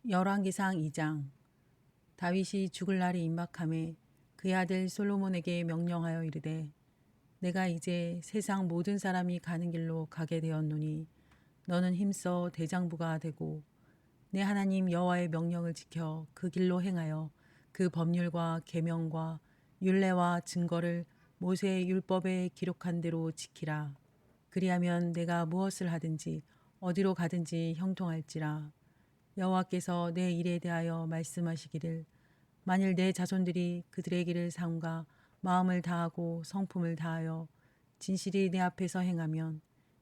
열왕기상 2장. 다윗이 죽을 날이 임박하매 그의 아들 솔로몬에게 명령하여 이르되 내가 이제 세상 모든 사람이 가는 길로 가게 되었노니 너는 힘써 대장부가 되고 내 하나님 여호와의 명령을 지켜 그 길로 행하여 그 법률과 계명과 율례와 증거를 모세의 율법에 기록한 대로 지키라. 그리하면 내가 무엇을 하든지 어디로 가든지 형통할지라. 여호와께서 내 일에 대하여 말씀하시기를 만일 내 자손들이 그들의 길을 삼가 마음을 다하고 성품을 다하여 진실이 내 앞에서 행하면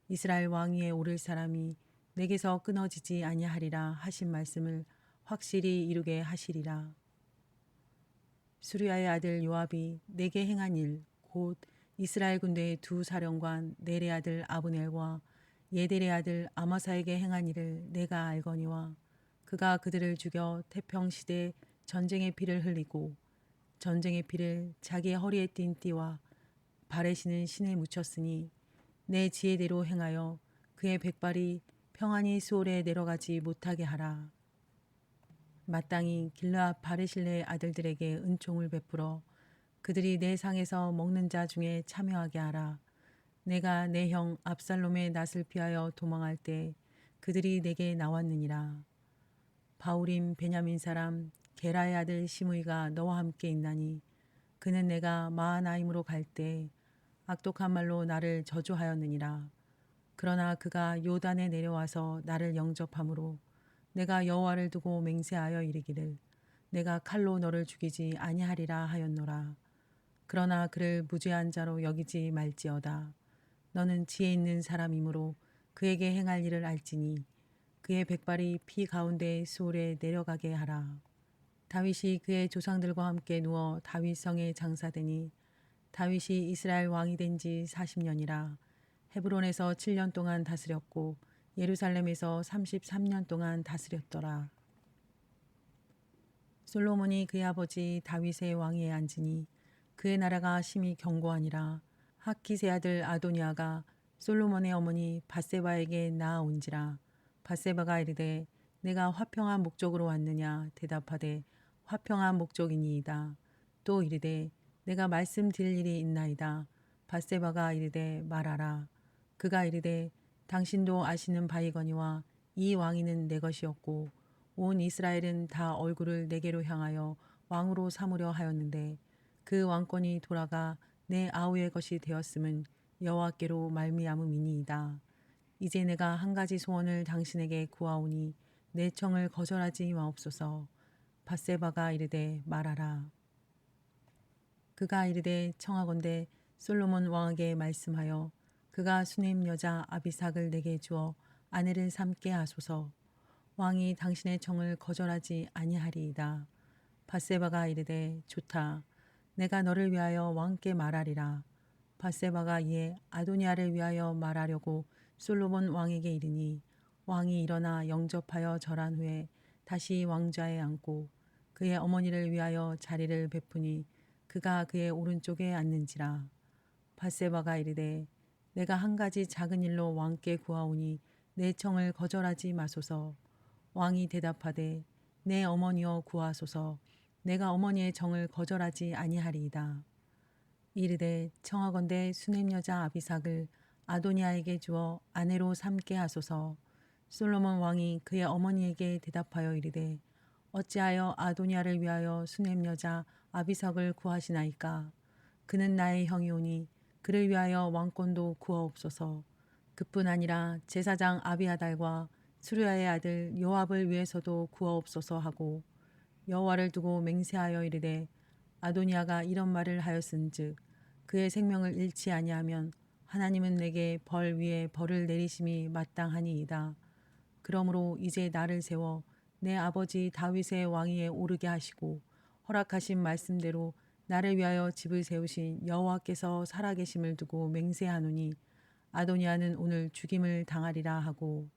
이스라엘 왕위에 오를 사람이 내게서 끊어지지 아니하리라 하신 말씀을 확실히 이루게 하시리라. 수리아의 아들 요압이 내게 행한 일 곧 이스라엘 군대의 두 사령관 넬의 아들 아브넬과 예델의 아들 아마사에게 행한 일을 내가 알거니와 그가 그들을 죽여 태평시대 전쟁의 피를 흘리고 전쟁의 피를 자기의 허리에 띤 띠와 발에 신은 신에 묻혔으니 내 지혜대로 행하여 그의 백발이 평안히 수월에 내려가지 못하게 하라. 마땅히 길르앗 바르실레의 아들들에게 은총을 베풀어 그들이 내 상에서 먹는 자 중에 참여하게 하라. 내가 내 형 압살롬의 낯을 피하여 도망할 때 그들이 내게 나왔느니라. 바울임 베냐민 사람 게라의 아들 시므이가 너와 함께 있나니 그는 내가 마하나임으로 갈 때 악독한 말로 나를 저주하였느니라. 그러나 그가 요단에 내려와서 나를 영접함으로 내가 여호와를 두고 맹세하여 이르기를 내가 칼로 너를 죽이지 아니하리라 하였노라. 그러나 그를 무죄한 자로 여기지 말지어다. 너는 지혜 있는 사람이므로 그에게 행할 일을 알지니 그의 백발이 피 가운데 수월에 내려가게 하라. 다윗이 그의 조상들과 함께 누워 다윗 성에 장사되니 다윗이 이스라엘 왕이 된 지 40년이라. 헤브론에서 7년 동안 다스렸고 예루살렘에서 33년 동안 다스렸더라. 솔로몬이 그의 아버지 다윗의 왕위에 앉으니 그의 나라가 심히 견고하니라. 하킷의 아들 아도니아가 솔로몬의 어머니 밧세바에게 나아온지라. 밧세바가 이르되 내가 화평한 목적으로 왔느냐 대답하되 화평한 목적이니이다. 또 이르되 내가 말씀드릴 일이 있나이다. 밧세바가 이르되 말하라. 그가 이르되 당신도 아시는 바이거니와 이 왕위는 내 것이었고 온 이스라엘은 다 얼굴을 내게로 향하여 왕으로 삼으려 하였는데 그 왕권이 돌아가 내 아우의 것이 되었음은 여호와께로 말미암음이니이다. 이제 내가 한 가지 소원을 당신에게 구하오니 내 청을 거절하지 마옵소서. 밧세바가 이르되 말하라. 그가 이르되 청하건대 솔로몬 왕에게 말씀하여 그가 수넴 여자 아비삭을 내게 주어 아내를 삼게 하소서. 왕이 당신의 청을 거절하지 아니하리이다. 밧세바가 이르되 좋다. 내가 너를 위하여 왕께 말하리라. 밧세바가 이에 아도니아를 위하여 말하려고 솔로몬 왕에게 이르니 왕이 일어나 영접하여 절한 후에 다시 왕좌에 앉고 그의 어머니를 위하여 자리를 베푸니 그가 그의 오른쪽에 앉는지라. 밧세바가 이르되 내가 한 가지 작은 일로 왕께 구하오니 내 청을 거절하지 마소서. 왕이 대답하되 내 어머니여 구하소서. 내가 어머니의 정을 거절하지 아니하리이다. 이르되 청하건대 수넴 여자 아비삭을 아도니아에게 주어 아내로 삼게 하소서. 솔로몬 왕이 그의 어머니에게 대답하여 이르되 어찌하여 아도니아를 위하여 수넴 여자 아비삭을 구하시나이까. 그는 나의 형이오니 그를 위하여 왕권도 구하옵소서. 그뿐 아니라 제사장 아비아달과 수르야의 아들 요압을 위해서도 구하옵소서 하고 여호와를 두고 맹세하여 이르되 아도니아가 이런 말을 하였은즉 그의 생명을 잃지 아니하면 하나님은 내게 벌 위에 벌을 내리심이 마땅하니이다. 그러므로 이제 나를 세워 내 아버지 다윗의 왕위에 오르게 하시고 허락하신 말씀대로 나를 위하여 집을 세우신 여호와께서 살아계심을 두고 맹세하노니 아도니아는 오늘 죽임을 당하리라 하고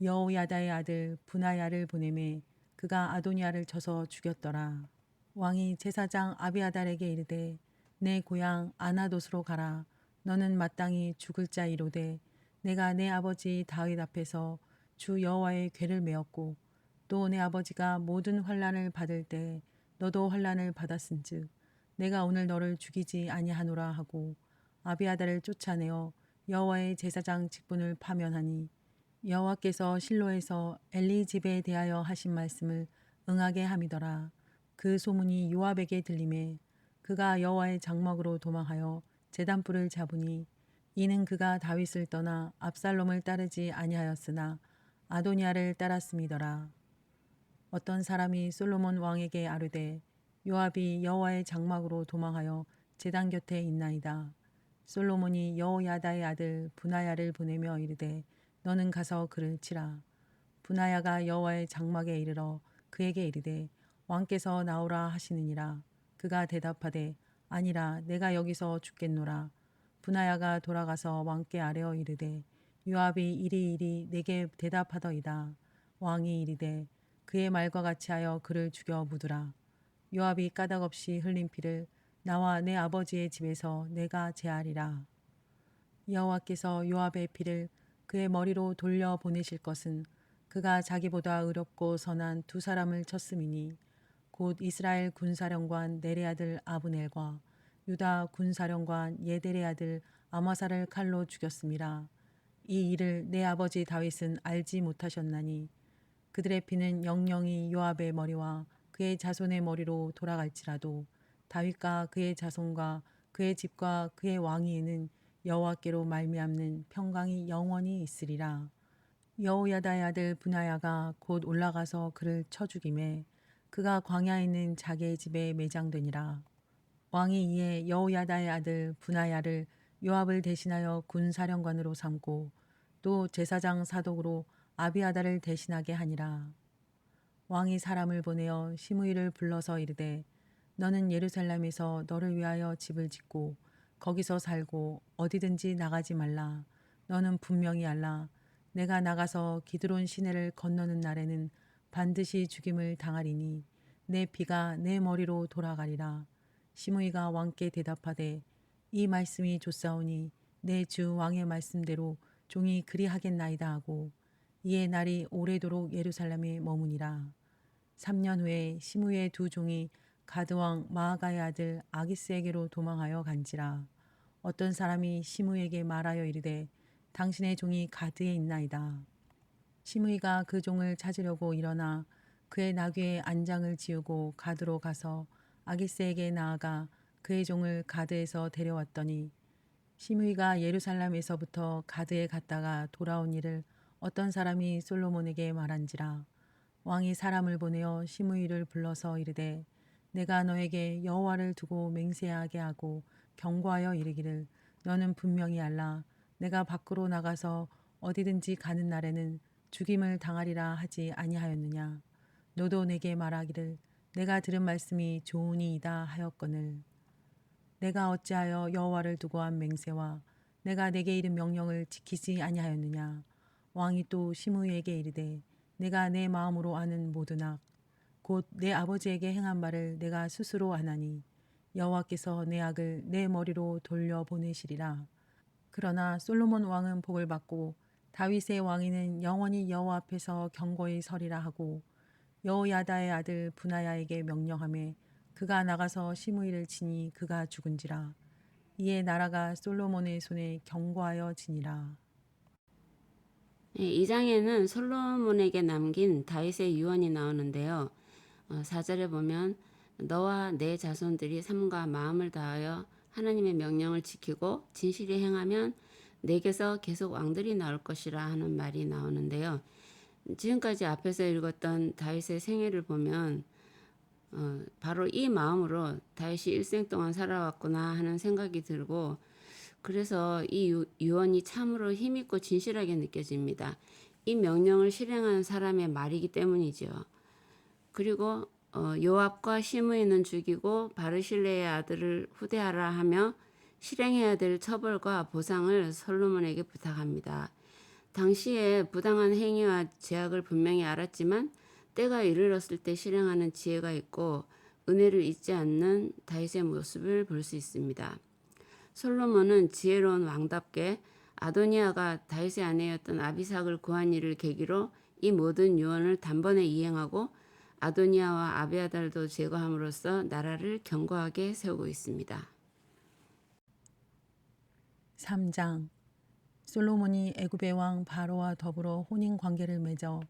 여호야다의 아들 분하야를 보내매 그가 아도니아를 쳐서 죽였더라. 왕이 제사장 아비아달에게 이르되 내 고향 아나돗으로 가라. 너는 마땅히 죽을 자이로되 내가 내 아버지 다윗 앞에서 주 여호와의 궤를 메었고 또 내 아버지가 모든 환난을 받을 때 너도 환난을 받았은즉 내가 오늘 너를 죽이지 아니하노라 하고 아비아달을 쫓아내어 여호와의 제사장 직분을 파면하니 여호와께서 실로에서 엘리 집에 대하여 하신 말씀을 응하게 함이더라. 그 소문이 요압에게 들림에 그가 여호와의 장막으로 도망하여 제단불을 잡으니 이는 그가 다윗을 떠나 압살롬을 따르지 아니하였으나 아도니아를 따랐음이더라. 어떤 사람이 솔로몬 왕에게 아뢰되 요압이 여호와의 장막으로 도망하여 제단 곁에 있나이다. 솔로몬이 여호야다의 아들 분하야를 보내며 이르되 너는 가서 그를 치라. 분하야가 여호와의 장막에 이르러 그에게 이르되 왕께서 나오라 하시느니라. 그가 대답하되 아니라 내가 여기서 죽겠노라. 분하야가 돌아가서 왕께 아뢰어 이르되 요압이 이리이리 내게 대답하더이다. 왕이 이르되 그의 말과 같이 하여 그를 죽여 묻으라. 요압이 까닭없이 흘린 피를 나와 내 아버지의 집에서 내가 제하리라. 여호와께서 요압의 피를 그의 머리로 돌려 보내실 것은 그가 자기보다 의롭고 선한 두 사람을 쳤음이니 곧 이스라엘 군사령관 넬의 아들 아브넬과 유다 군사령관 예델의 아들 아마사를 칼로 죽였음이라. 이 일을 내 아버지 다윗은 알지 못하셨나니 그들의 피는 영영이 요압의 머리와 그의 자손의 머리로 돌아갈지라도 다윗과 그의 자손과 그의 집과 그의 왕위에는 여호와께로 말미암는 평강이 영원히 있으리라. 여호야다의 아들 분하야가 곧 올라가서 그를 쳐 죽임에 그가 광야에 있는 자기의 집에 매장되니라. 왕이 이에 여호야다의 아들 분하야를 요압을 대신하여 군사령관으로 삼고 또 제사장 사독으로 아비아달을 대신하게 하니라. 왕이 사람을 보내어 시므이를 불러서 이르되 너는 예루살렘에서 너를 위하여 집을 짓고 거기서 살고 어디든지 나가지 말라. 너는 분명히 알라. 내가 나가서 기드론 시내를 건너는 날에는 반드시 죽임을 당하리니 내 피가 내 머리로 돌아가리라. 시므이가 왕께 대답하되 이 말씀이 좋사오니 내 주 왕의 말씀대로 종이 그리하겠나이다 하고 이에 날이 오래도록 예루살렘에 머무니라. 3년 후에 시므이의 두 종이 가드왕 마아가의 아들 아기스에게로 도망하여 간지라. 어떤 사람이 시므이에게 말하여 이르되 당신의 종이 가드에 있나이다. 시므이가 그 종을 찾으려고 일어나 그의 나귀의 안장을 지우고 가드로 가서 아기스에게 나아가 그의 종을 가드에서 데려왔더니 시므이가 예루살렘에서부터 가드에 갔다가 돌아온 일을 어떤 사람이 솔로몬에게 말한지라. 왕이 사람을 보내어 시므이를 불러서 이르되 내가 너에게 여호와를 두고 맹세하게 하고 경고하여 이르기를 너는 분명히 알라. 내가 밖으로 나가서 어디든지 가는 날에는 죽임을 당하리라 하지 아니하였느냐. 너도 내게 말하기를 내가 들은 말씀이 좋으니이다 하였거늘 내가 어찌하여 여호와를 두고 한 맹세와 내가 내게 이른 명령을 지키지 아니하였느냐. 왕이 또 시므이에게 이르되 내가 내 마음으로 아는 모든 악 곧 내 아버지에게 행한 말을 내가 스스로 아나니 여호와께서 내 악을 내 머리로 돌려 보내시리라. 그러나 솔로몬 왕은 복을 받고 다윗의 왕위는 영원히 여호와 앞에서 경고히 서리라 하고 여호야다의 아들 분하야에게 명령하매 그가 나가서 시므이를 치니 그가 죽은지라. 이에 나라가 솔로몬의 손에 경고하여 지니라. 예, 이 장에는 솔로몬에게 남긴 다윗의 유언이 나오는데요. 4절에 보면 너와 내 자손들이 삶과 마음을 다하여 하나님의 명령을 지키고 진실히 행하면 내게서 계속 왕들이 나올 것이라 하는 말이 나오는데요. 지금까지 앞에서 읽었던 다윗의 생애를 보면 바로 이 마음으로 다윗이 일생 동안 살아왔구나 하는 생각이 들고 그래서 이 유언이 참으로 힘있고 진실하게 느껴집니다. 이 명령을 실행한 사람의 말이기 때문이죠. 그리고 요압과 시므이는 죽이고 바르실레의 아들을 후대하라 하며 실행해야 될 처벌과 보상을 솔로몬에게 부탁합니다. 당시에 부당한 행위와 죄악을 분명히 알았지만 때가 이르렀을 때 실행하는 지혜가 있고 은혜를 잊지 않는 다윗의 모습을 볼 수 있습니다. 솔로몬은 지혜로운 왕답게 아도니아가 다윗의 아내였던 아비삭을 구한 일을 계기로 이 모든 유언을 단번에 이행하고 아도니아와 아비아달도 제거함으로써 나라를 견고하게 세우고 있습니다. 3장 솔로몬이 애굽의 왕 바로와 더불어 혼인 관계를 맺어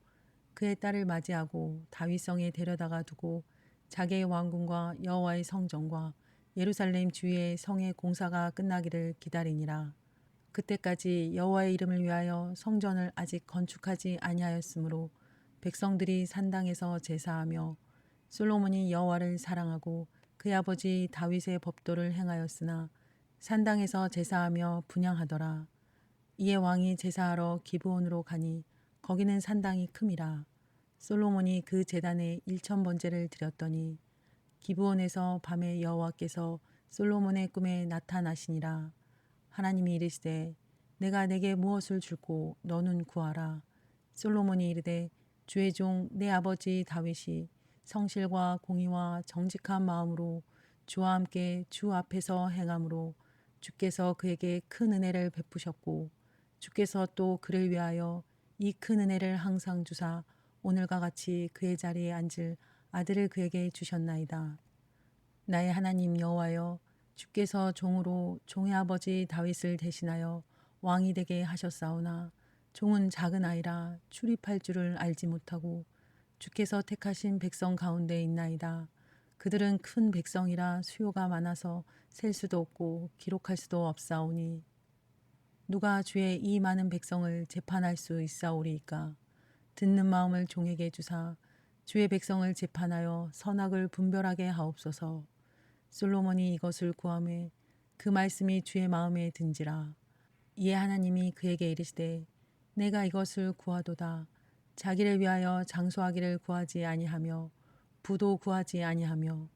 그의 딸을 맞이하고 다윗성에 데려다가 두고 자기의 왕궁과 여호와의 성전과 예루살렘 주위의 성의 공사가 끝나기를 기다리니라. 그때까지 여호와의 이름을 위하여 성전을 아직 건축하지 아니하였으므로 백성들이 산당에서 제사하며 솔로몬이 여호와를 사랑하고 그의 아버지 다윗의 법도를 행하였으나 산당에서 제사하며 분향하더라. 이에 왕이 제사하러 기브온으로 가니 거기는 산당이 큼이라. 솔로몬이 그 제단에 1000번제를 드렸더니 기브온에서 밤에 여호와께서 솔로몬의 꿈에 나타나시니라. 하나님이 이르시되 내가 내게 무엇을 줄고 너는 구하라. 솔로몬이 이르되 주의 종 내 아버지 다윗이 성실과 공의와 정직한 마음으로 주와 함께 주 앞에서 행함으로 주께서 그에게 큰 은혜를 베푸셨고 주께서 또 그를 위하여 이 큰 은혜를 항상 주사 오늘과 같이 그의 자리에 앉을 아들을 그에게 주셨나이다. 나의 하나님 여호와여 주께서 종으로 종의 아버지 다윗을 대신하여 왕이 되게 하셨사오나 종은 작은 아이라 출입할 줄을 알지 못하고 주께서 택하신 백성 가운데 있나이다. 그들은 큰 백성이라 수요가 많아서 셀 수도 없고 기록할 수도 없사오니 누가 주의 이 많은 백성을 재판할 수 있사오리이까. 듣는 마음을 종에게 주사 주의 백성을 재판하여 선악을 분별하게 하옵소서. 솔로몬이 이것을 구하매 그 말씀이 주의 마음에 든지라. 이에 하나님이 그에게 이르시되 내가 이것을 구하도다. 자기를 위하여 장수하기를 구하지 아니하며 부도 구하지 아니하며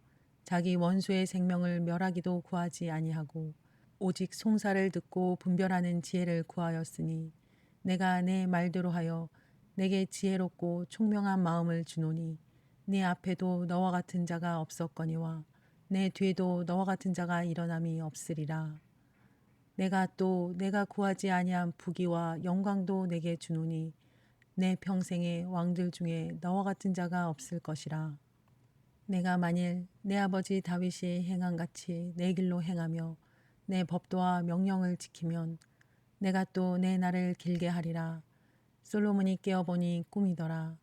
자기 원수의 생명을 멸하기도 구하지 아니하고 오직 송사를 듣고 분별하는 지혜를 구하였으니 내가 내 말대로 하여 내게 지혜롭고 총명한 마음을 주노니 네 앞에도 너와 같은 자가 없었거니와 내 뒤에도 너와 같은 자가 일어남이 없으리라. 내가 또 내가 구하지 아니한 부귀와 영광도 내게 주노니 내 평생의 왕들 중에 너와 같은 자가 없을 것이라. 내가 만일 내 아버지 다윗이 행한 같이 내 길로 행하며 내 법도와 명령을 지키면 내가 또 내 날을 길게 하리라. 솔로몬이 깨어보니 꿈이더라.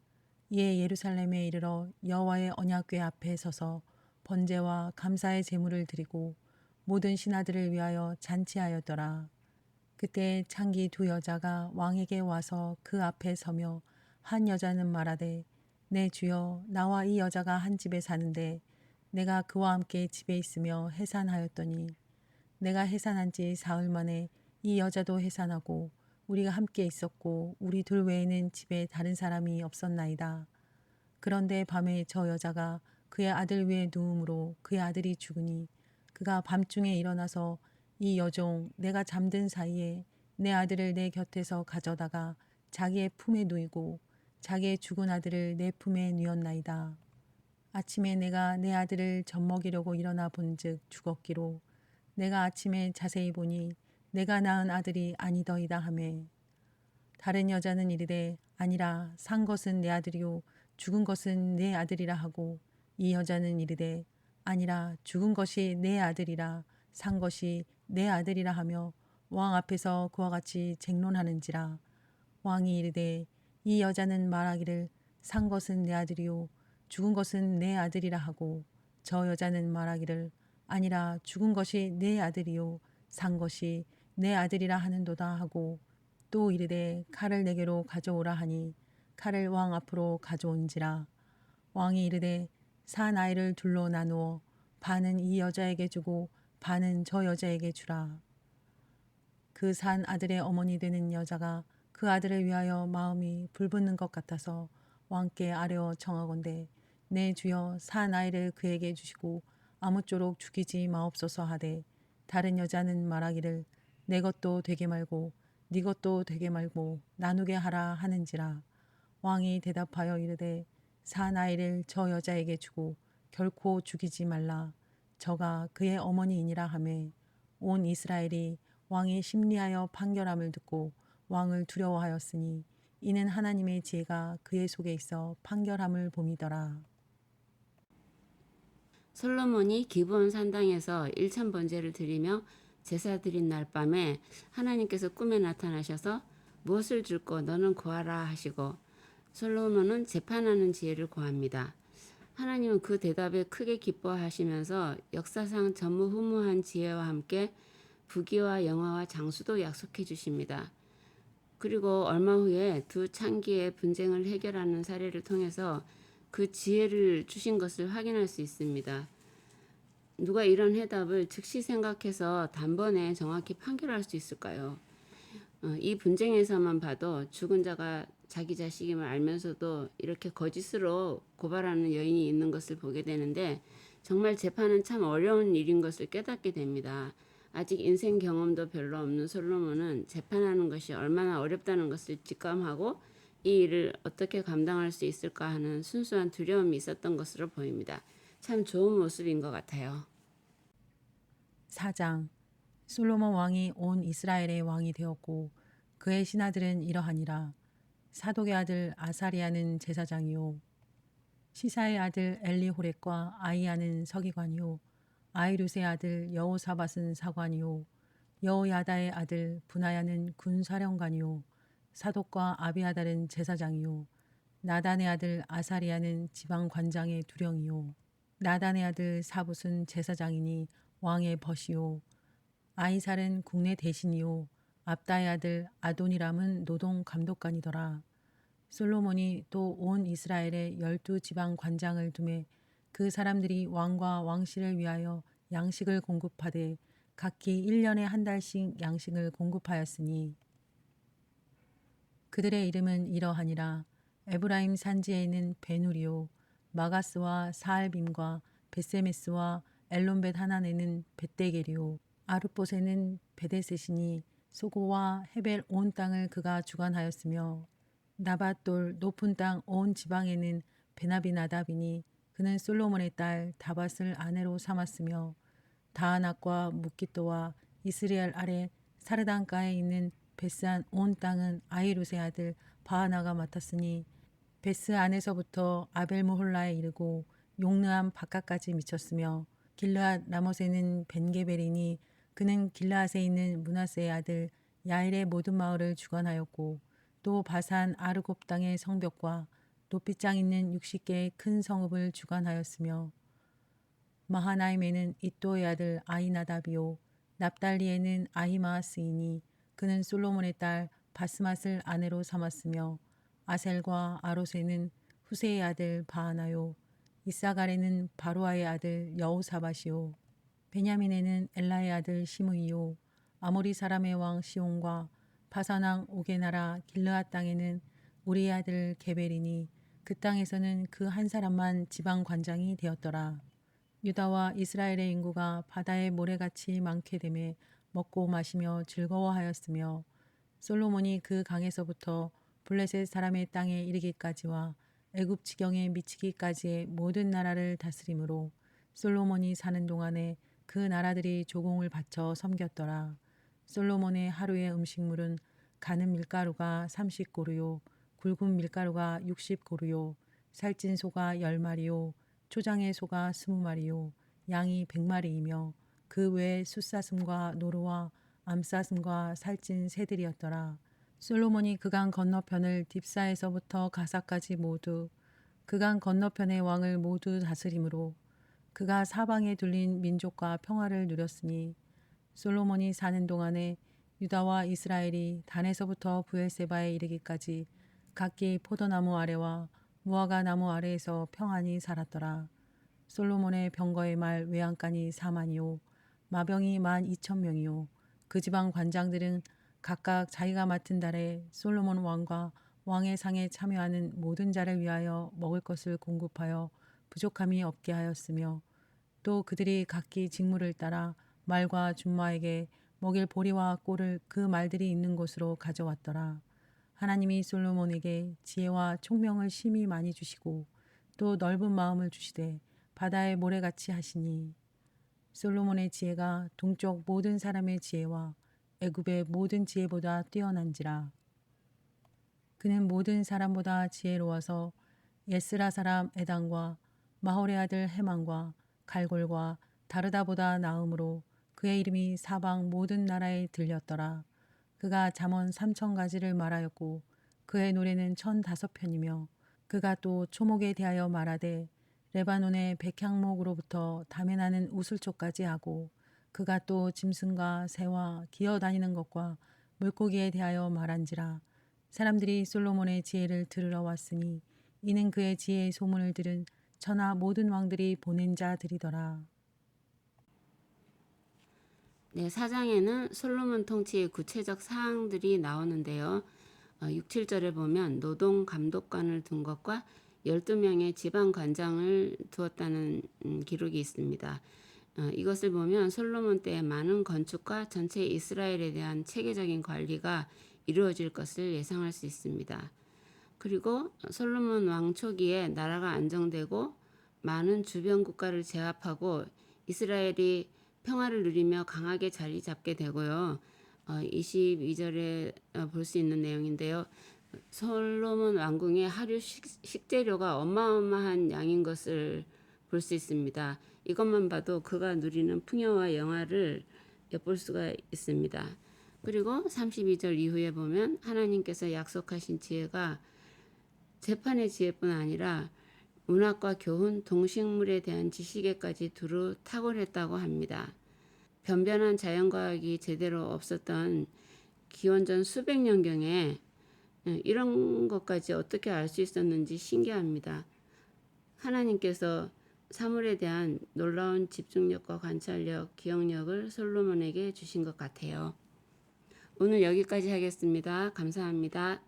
이에 예루살렘에 이르러 여호와의 언약궤 앞에 서서 번제와 감사의 제물을 드리고 모든 신하들을 위하여 잔치하였더라. 그때 창기 두 여자가 왕에게 와서 그 앞에 서며 한 여자는 말하되 내 주여 나와 이 여자가 한 집에 사는데 내가 그와 함께 집에 있으며 해산하였더니 내가 해산한 지 사흘 만에 이 여자도 해산하고 우리가 함께 있었고 우리 둘 외에는 집에 다른 사람이 없었나이다. 그런데 밤에 저 여자가 그의 아들 위에 누움으로 그의 아들이 죽으니 그가 밤중에 일어나서 이 여종 내가 잠든 사이에 내 아들을 내 곁에서 가져다가 자기의 품에 누이고 자기의 죽은 아들을 내 품에 누였나이다. 아침에 내가 내 아들을 젖먹이려고 일어나 본즉 죽었기로 내가 아침에 자세히 보니 내가 낳은 아들이 아니더이다 하매 다른 여자는 이르되 아니라 산 것은 내 아들이요 죽은 것은 내 아들이라 하고 이 여자는 이르되 아니라 죽은 것이 내 아들이라 산 것이 내 아들이라 하며 왕 앞에서 그와 같이 쟁론하는지라. 왕이 이르되 이 여자는 말하기를 산 것은 내 아들이요 죽은 것은 내 아들이라 하고 저 여자는 말하기를 아니라 죽은 것이 내 아들이요 산 것이 내 아들이라 하는도다 하고 또 이르되 칼을 내게로 가져오라 하니 칼을 왕 앞으로 가져온지라. 왕이 이르되 산 아이를 둘로 나누어 반은 이 여자에게 주고 반은 저 여자에게 주라. 그 산 아들의 어머니 되는 여자가 그 아들을 위하여 마음이 불붙는 것 같아서 왕께 아뢰어 청하건대 내 주여 산 아이를 그에게 주시고 아무쪼록 죽이지 마옵소서 하되 다른 여자는 말하기를 내 것도 되게 말고 네 것도 되게 말고 나누게 하라 하는지라. 왕이 대답하여 이르되 산 아이를 저 여자에게 주고 결코 죽이지 말라. 저가 그의 어머니이니라 하매 온 이스라엘이 왕이 심리하여 판결함을 듣고 왕을 두려워하였으니 이는 하나님의 지혜가 그의 속에 있어 판결함을 봄이더라. 솔로몬이 기브온 산당에서 일천 번제를 드리며 제사 드린 날 밤에 하나님께서 꿈에 나타나셔서 무엇을 줄고 너는 구하라 하시고 솔로몬은 재판하는 지혜를 구합니다. 하나님은 그 대답에 크게 기뻐하시면서 역사상 전무후무한 지혜와 함께 부귀와 영화와 장수도 약속해 주십니다. 그리고 얼마 후에 두 창기의 분쟁을 해결하는 사례를 통해서 그 지혜를 주신 것을 확인할 수 있습니다. 누가 이런 해답을 즉시 생각해서 단번에 정확히 판결할 수 있을까요? 이 분쟁에서만 봐도 죽은 자가 자기 자식임을 알면서도 이렇게 거짓으로 고발하는 여인이 있는 것을 보게 되는데 정말 재판은 참 어려운 일인 것을 깨닫게 됩니다. 아직 인생 경험도 별로 없는 솔로몬은 재판하는 것이 얼마나 어렵다는 것을 직감하고 이 일을 어떻게 감당할 수 있을까 하는 순수한 두려움이 있었던 것으로 보입니다. 참 좋은 모습인 것 같아요. 4장 솔로몬 왕이 온 이스라엘의 왕이 되었고 그의 신하들은 이러하니라. 사독의 아들 아사리아는 제사장이요 시사의 아들 엘리호렛과 아이야는 서기관이요 아이루스의 아들 여호사밧은 사관이요 여호야다의 아들 분하야는 군사령관이요 사독과 아비아달은 제사장이요 나단의 아들 아사리아는 지방관장의 두령이요 나단의 아들 사붓은 제사장이니 왕의 벗이요 아이살은 국내 대신이요 압다의 아들 아도니람은 노동 감독관이더라. 솔로몬이 또 온 이스라엘에 12지방 관장을 두매 그 사람들이 왕과 왕실을 위하여 양식을 공급하되 각기 1년에 한 달씩 양식을 공급하였으니 그들의 이름은 이러하니라. 에브라임 산지에 있는 베누리요 마가스와 사알빔과 베세메스와 엘론벳 하난에는 벳데겔이요 아룻봇에는 베데셋이니 소고와 헤벨 온 땅을 그가 주관하였으며 나밧돌 높은 땅 온 지방에는 베나비나답이니 그는 솔로몬의 딸 다밧을 아내로 삼았으며 다하낙과 묵기또와 이스라엘 아래 사르단가에 있는 베스안 온 땅은 아이루스의 아들 바하나가 맡았으니 베스 안에서부터 아벨무홀라에 이르고 용르암 바깥까지 미쳤으며 길르앗 라못에는 벤게벨이니 그는 길르앗에 있는 므낫세의 아들 야일의 모든 마을을 주관하였고 또 바산 아르곱 땅의 성벽과 높이장 있는 60개의 큰 성읍을 주관하였으며 마하나임에는 이또의 아들 아이나답이요 납달리에는 아히마아스이니 그는 솔로몬의 딸 바스맛을 아내로 삼았으며 아셀과 아롯에는 후세의 아들 바하나요 이사갈에는 바로아의 아들 여호사밧이요 베냐민에는 엘라의 아들 시므이요 아모리 사람의 왕 시온과 바산왕 오게 나라 길르앗 땅에는 우리의 아들 게벨이니 그 땅에서는 그 한 사람만 지방 관장이 되었더라. 유다와 이스라엘의 인구가 바다의 모래같이 많게 되매 먹고 마시며 즐거워하였으며 솔로몬이 그 강에서부터 블레셋 사람의 땅에 이르기까지와 애굽 지경에 미치기까지의 모든 나라를 다스림으로 솔로몬이 사는 동안에 그 나라들이 조공을 바쳐 섬겼더라. 솔로몬의 하루의 음식물은 가는 밀가루가 30고루요 굵은 밀가루가 60고루요 살찐 소가 10마리요 초장의 소가 20마리요 양이 100마리이며 그 외에 숫사슴과 노루와 암사슴과 살찐 새들이었더라. 솔로몬이 그강 건너편을 딥사에서부터 가사까지 모두 그강 건너편의 왕을 모두 다스림으로 그가 사방에 둘린 민족과 평화를 누렸으니 솔로몬이 사는 동안에 유다와 이스라엘이 단에서부터 부엘세바에 이르기까지 각기 포도나무 아래와 무화과 나무 아래에서 평안히 살았더라. 솔로몬의 병거의 말 외양간이 4만이요 마병이 12,000명이요 그 지방 관장들은 각각 자기가 맡은 달에 솔로몬 왕과 왕의 상에 참여하는 모든 자를 위하여 먹을 것을 공급하여 부족함이 없게 하였으며 또 그들이 각기 직무를 따라 말과 준마에게 먹일 보리와 꼴을 그 말들이 있는 곳으로 가져왔더라. 하나님이 솔로몬에게 지혜와 총명을 심히 많이 주시고 또 넓은 마음을 주시되 바다의 모래같이 하시니 솔로몬의 지혜가 동쪽 모든 사람의 지혜와 애굽의 모든 지혜보다 뛰어난지라. 그는 모든 사람보다 지혜로워서 예스라 사람 에단과 마홀의 아들 헤만과 갈골과 다르다보다 나음으로 그의 이름이 사방 모든 나라에 들렸더라. 그가 잠언 3,000가지를 말하였고 그의 노래는 1,005편이며 그가 또 초목에 대하여 말하되 레바논의 백향목으로부터 담에 나는 우슬초까지 하고 그가 또 짐승과 새와 기어다니는 것과 물고기에 대하여 말한지라. 사람들이 솔로몬의 지혜를 들으러 왔으니 이는 그의 지혜의 소문을 들은 천하 모든 왕들이 보낸 자들이더라. 네, 4장에는 솔로몬 통치의 구체적 사항들이 나오는데요. 6, 7절에 보면 노동 감독관을 둔 것과 12명의 지방 관장을 두었다는 기록이 있습니다. 이것을 보면 솔로몬 때의 많은 건축과 전체 이스라엘에 대한 체계적인 관리가 이루어질 것을 예상할 수 있습니다. 그리고 솔로몬 왕 초기에 나라가 안정되고 많은 주변 국가를 제압하고 이스라엘이 평화를 누리며 강하게 자리 잡게 되고요. 22절에 볼 수 있는 내용인데요. 솔로몬 왕궁의 하류 식재료가 어마어마한 양인 것을 볼 수 있습니다. 이것만 봐도 그가 누리는 풍요와 영화를 엿볼 수가 있습니다. 그리고 32절 이후에 보면 하나님께서 약속하신 지혜가 재판의 지혜뿐 아니라 문학과 교훈, 동식물에 대한 지식에까지 두루 탁월했다고 합니다. 변변한 자연과학이 제대로 없었던 기원전 수백 년경에 이런 것까지 어떻게 알 수 있었는지 신기합니다. 하나님께서 사물에 대한 놀라운 집중력과 관찰력, 기억력을 솔로몬에게 주신 것 같아요. 오늘 여기까지 하겠습니다. 감사합니다.